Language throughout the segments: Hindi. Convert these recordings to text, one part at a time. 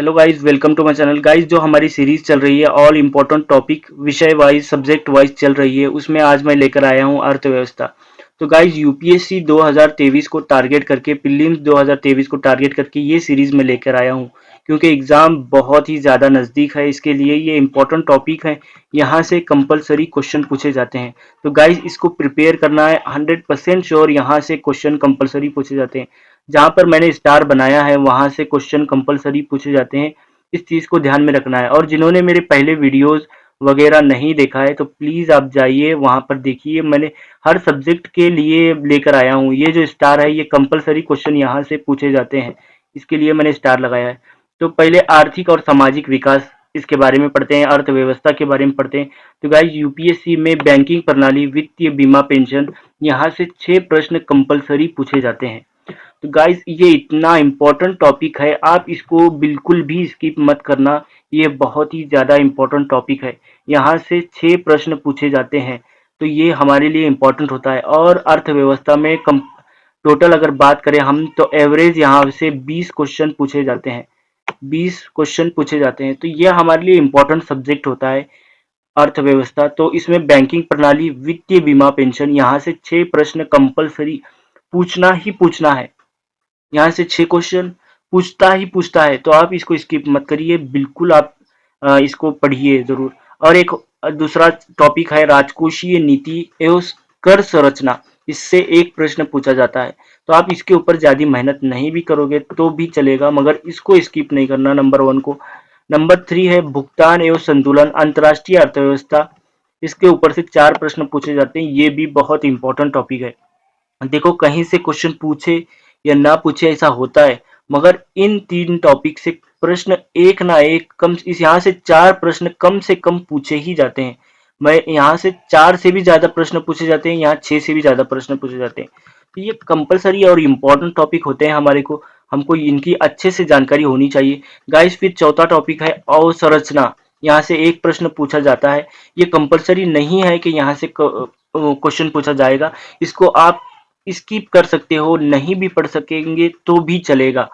Hello guys, welcome to my channel. Guys, जो हमारी सीरीज चल रही है ऑल इम्पोर्टेंट टॉपिक विषय वाइज सब्जेक्ट वाइज चल रही है, उसमें आज मैं लेकर आया हूं अर्थव्यवस्था। तो गाइस, यूपीएससी 2023 को टारगेट करके, प्रीलिम्स 2023 को टारगेट करके ये सीरीज में लेकर आया हूं, क्योंकि एग्जाम बहुत ही ज़्यादा नज़दीक है। इसके लिए ये इम्पोर्टेंट टॉपिक है, यहाँ से कंपलसरी क्वेश्चन पूछे जाते हैं। तो गाइस, इसको प्रिपेयर करना है 100% श्योर, यहाँ से क्वेश्चन कंपलसरी पूछे जाते हैं। जहाँ पर मैंने स्टार बनाया है वहाँ से क्वेश्चन कंपलसरी पूछे जाते हैं। इस चीज़ को ध्यान में रखना है। और जिन्होंने मेरे पहले वीडियोस वगैरह नहीं देखा है तो प्लीज़ आप जाइए वहाँ पर देखिए। मैंने हर सब्जेक्ट के लिए लेकर आया हूँ। ये जो स्टार है ये कंपलसरी क्वेश्चन यहाँ से पूछे जाते हैं, इसके लिए मैंने स्टार लगाया है। तो पहले आर्थिक और सामाजिक विकास, इसके बारे में पढ़ते हैं, अर्थव्यवस्था के बारे में पढ़ते हैं। तो गाइस, यूपीएससी में बैंकिंग प्रणाली, वित्तीय, बीमा, पेंशन, यहाँ से 6 प्रश्न कंपलसरी पूछे जाते हैं। तो गाइस, ये इतना इम्पोर्टेंट टॉपिक है, आप इसको बिल्कुल भी स्किप मत करना। ये बहुत ही ज़्यादा इम्पोर्टेंट टॉपिक है। यहाँ से 6 प्रश्न पूछे जाते हैं, तो ये हमारे लिए इम्पोर्टेंट होता है। और अर्थव्यवस्था में कम टोटल अगर बात करें हम, तो एवरेज यहाँ से 20 क्वेश्चन पूछे जाते हैं। 20 क्वेश्चन पूछे जाते हैं, तो ये हमारे लिए इम्पोर्टेंट सब्जेक्ट होता है अर्थव्यवस्था। तो इसमें बैंकिंग प्रणाली, वित्तीय, बीमा, पेंशन, यहाँ से 6 प्रश्न कंपलसरी पूछना ही पूछना है। यहाँ से 6 क्वेश्चन पूछता ही पूछता है, तो आप इसको स्किप मत करिए, बिल्कुल आप इसको पढ़िए जरूर। और एक दूसरा टॉपिक है राजकोषीय नीति एवं कर संरचना। इससे एक प्रश्न पूछा जाता है, तो आप इसके ऊपर ज्यादा मेहनत नहीं भी करोगे तो भी चलेगा, मगर इसको स्किप नहीं करना, नंबर 1 को। नंबर 3 है भुगतान एवं संतुलन, अंतर्राष्ट्रीय अर्थव्यवस्था। इसके ऊपर से 4 प्रश्न पूछे जाते हैं, ये भी बहुत इंपॉर्टेंट टॉपिक है। देखो, कहीं से क्वेश्चन पूछे या ना पूछे ऐसा होता है, मगर इन 3 टॉपिक से प्रश्न एक ना एक कम, इस यहाँ से 4 प्रश्न कम से कम पूछे ही जाते हैं। मैं यहाँ से 4 से भी ज्यादा प्रश्न पूछे जाते हैं, यहाँ 6 से भी ज्यादा प्रश्न पूछे जाते हैं। तो ये कंपलसरी और इम्पोर्टेंट टॉपिक होते हैं हमारे को, हमको इनकी अच्छे से जानकारी होनी चाहिए। गाइस, फिर चौथा टॉपिक है अवसंरचना। यहाँ से एक प्रश्न पूछा जाता है। ये कंपलसरी नहीं है कि यहाँ से क्वेश्चन पूछा जाएगा, इसको आप स्किप कर सकते हो, नहीं भी पढ़ सकेंगे तो भी चलेगा।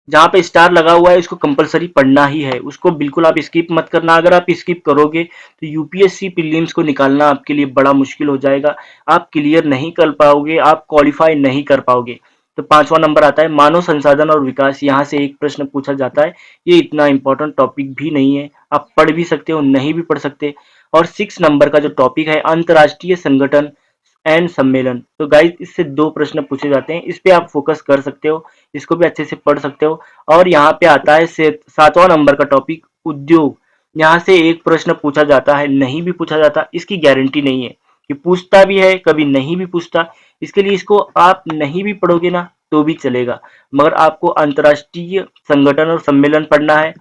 जहाँ पे स्टार लगा हुआ है उसको कंपलसरी पढ़ना ही है, उसको बिल्कुल आप स्किप मत करना। अगर आप स्किप करोगे तो यूपीएससी प्रीलिम्स को निकालना आपके लिए बड़ा मुश्किल हो जाएगा। आप क्लियर नहीं कर पाओगे, आप क्वालिफाई नहीं कर पाओगे। तो 5वां नंबर आता है मानव संसाधन और विकास। यहाँ से एक प्रश्न पूछा जाता है। ये इतना इंपॉर्टेंट टॉपिक भी नहीं है, आप पढ़ भी सकते हो, नहीं भी पढ़ सकते। और 6 नंबर का जो टॉपिक है अंतर्राष्ट्रीय संगठन एंड सम्मेलन। तो गाइस, इससे 2 प्रश्न पूछे जाते हैं, इस पे आप फोकस कर सकते हो, इसको भी अच्छे से पढ़ सकते हो। और यहाँ पे आता है 7वां नंबर का टॉपिक उद्योग। यहाँ से एक प्रश्न पूछा जाता है, नहीं भी पूछा जाता, इसकी गारंटी नहीं है कि पूछता भी है, कभी नहीं भी पूछता। इसके लिए इसको आप नहीं भी पढ़ोगे ना तो भी चलेगा, मगर आपको अंतर्राष्ट्रीय संगठन और सम्मेलन पढ़ना है,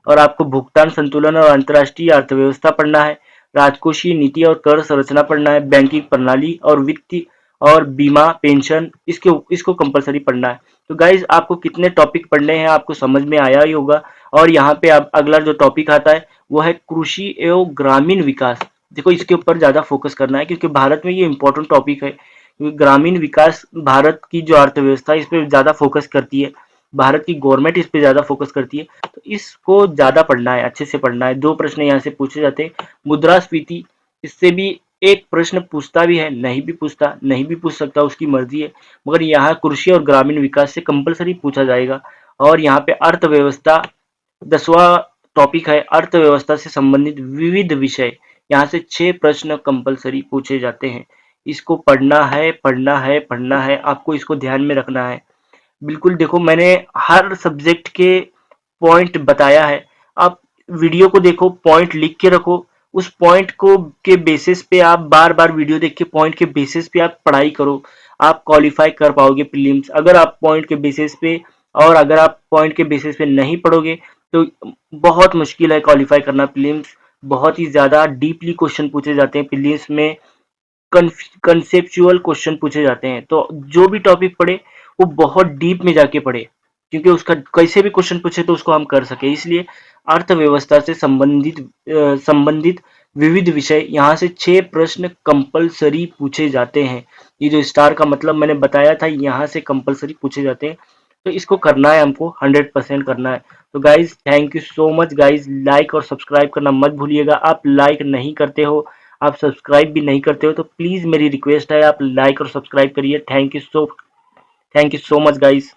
और आपको भुगतान संतुलन और अंतर्राष्ट्रीय अर्थव्यवस्था पढ़ना है, राजकोषीय नीति और कर संरचना पढ़ना है, बैंकिंग प्रणाली और वित्तीय और बीमा, पेंशन, इसको कंपलसरी पढ़ना है। तो गाइज, आपको कितने टॉपिक पढ़ने हैं आपको समझ में आया ही होगा। और यहाँ पे अब अगला जो टॉपिक आता है वो है कृषि एवं ग्रामीण विकास। देखो, इसके ऊपर ज्यादा फोकस करना है, क्योंकि भारत में ये इंपॉर्टेंट टॉपिक है, क्योंकि ग्रामीण विकास भारत की जो अर्थव्यवस्था है इस पे ज्यादा फोकस करती है, भारत की गवर्नमेंट इस पे ज्यादा फोकस करती है। तो इसको ज्यादा पढ़ना है, अच्छे से पढ़ना है। 2 प्रश्न यहाँ से पूछे जाते हैं। मुद्रास्फीति, इससे भी एक प्रश्न पूछता भी है, नहीं भी पूछता, नहीं भी पूछ सकता, उसकी मर्जी है, मगर यहाँ कृषि और ग्रामीण विकास से कंपलसरी पूछा जाएगा। और यहाँ पे अर्थव्यवस्था, 10वां टॉपिक है अर्थव्यवस्था से संबंधित विविध विषय। यहाँ से 6 प्रश्न कंपलसरी पूछे जाते हैं। इसको पढ़ना है, पढ़ना है, पढ़ना है, आपको इसको ध्यान में रखना है। बिल्कुल, देखो, मैंने हर सब्जेक्ट के पॉइंट बताया है। आप वीडियो को देखो, पॉइंट लिख के रखो, उस पॉइंट को के बेसिस पे आप बार बार वीडियो देख के पॉइंट के बेसिस पे आप पढ़ाई करो, आप क्वालिफाई कर पाओगे प्रीलिम्स। अगर आप पॉइंट के बेसिस पे, और अगर आप पॉइंट के बेसिस पे नहीं पढ़ोगे तो बहुत मुश्किल है क्वालिफाई करना प्रीलिम्स। बहुत ही ज्यादा डीपली क्वेश्चन पूछे जाते हैं प्रीलिम्स में, कंसेप्चुअल क्वेश्चन पूछे जाते हैं। तो जो भी टॉपिक पढ़े वो बहुत डीप में जाके पढ़े, क्योंकि उसका कैसे भी क्वेश्चन पूछे तो उसको हम कर सके। इसलिए अर्थव्यवस्था से संबंधित विविध विषय, यहाँ से 6 प्रश्न कंपलसरी पूछे जाते हैं। ये जो स्टार का मतलब मैंने बताया था, यहाँ से कंपलसरी पूछे जाते हैं। तो इसको करना है हमको, 100% करना है। तो guys thank you so much guys, like और सब्सक्राइब करना मत भूलिएगा। आप लाइक नहीं करते हो, आप सब्सक्राइब भी नहीं करते हो, तो प्लीज मेरी रिक्वेस्ट है आप लाइक और सब्सक्राइब करिए। Thank you so much guys.